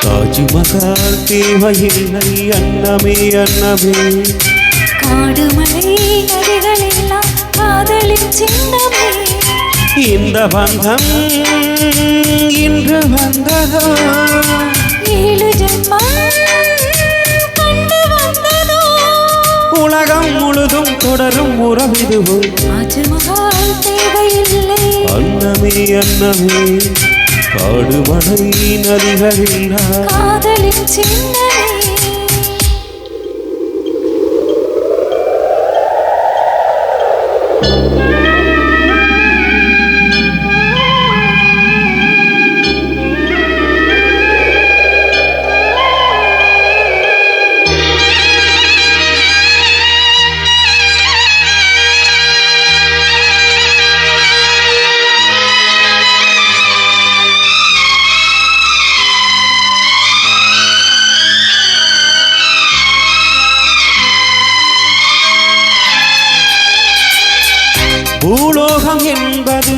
தாஜ்மஹால் தேவையில்லை அன்னமே அன்னமே. காடுமலை நதிகளெல்லாம் காதலின் சின்னமே. இந்த பந்தம் இன்று வந்ததோ, 7 ஜென்மம் கண்டு வந்ததோ. உலகம் முழுதும் தொடரும் உறவிதுவோ. தாஜ்மஹால் தேவையில்லை அன்னமே அன்னமே. காடுமலை நதிகளெல்லாம் காதலின் சின்னமே. பூலோகம் என்பது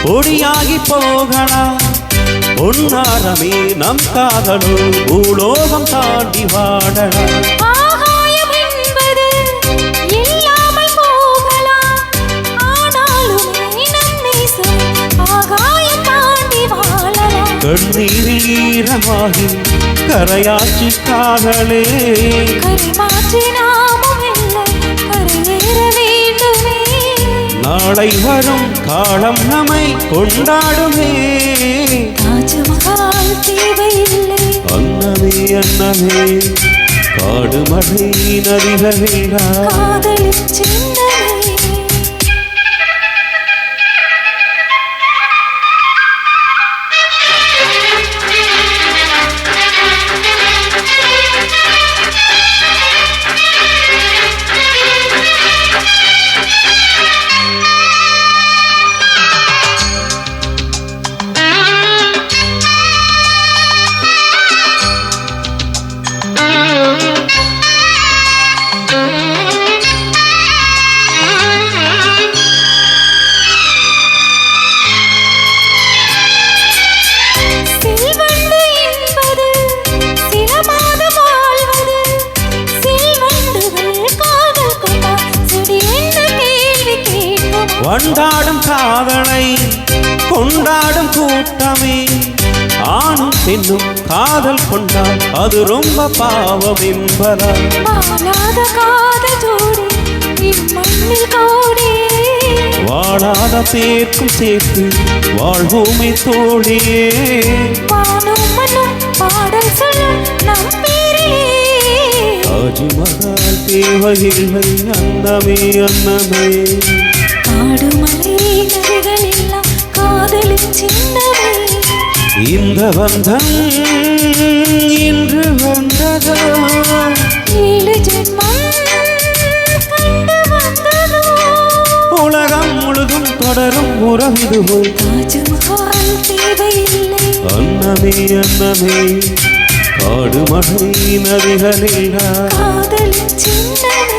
பொடியாகி போகலாம். பொன்னாரமே நம் காதலோ பூலோகம் தாண்டி வாழலாம். ஆகாயம் என்பது இல்லாமல் போகலாம். ஆனாலுமே நம் நேசம் ஆகாயம் தாண்டி வாழலாம். கண்ணீரில் ஈரமாகி கரையாச்சு காதலே. கரை மாற்றி நாமும் இல்லை கரையேற வேண்டுமே. நாளை வரும் காலம் நம்மை கொண்டாடுமே. தாஜ்மஹால் தேவையில்லை அன்னமே அன்னமே. காடுமலை நதிகளெல்லாம் காதலின் சின்னமே. வண்டாடும் காதலை கொண்டாடும் கூட்டமே. ஆணும் பெண்ணும் காதல் கொண்டால் அது ரொம்ப பாவம் என்பதா. வாழாத காதல் ஜோடி இம்மண்ணில் கோடி. வாழாத பேர்க்கும் சேர்த்து வாழ்வோமே தோழியே. வானும் மண்ணும் பாடல் சொல்லும் நம் பேரிலே. தாஜ்மஹால் தேவையில்லை அன்னமே அன்னமே. காடுமலை நதிகளெல்லாம் காதலின் சின்னமே. இந்த பந்தம் இன்று வந்ததோ, 7 ஜென்மம் கண்டு வந்ததோ. உலகம் முழுதும் தொடரும் உறவிதுவோ. தாஜ்மஹால் தேவையில்லை அன்னமே அன்னமே. காடுமலை நதிகளெல்லாம் காதலின் சின்னமே.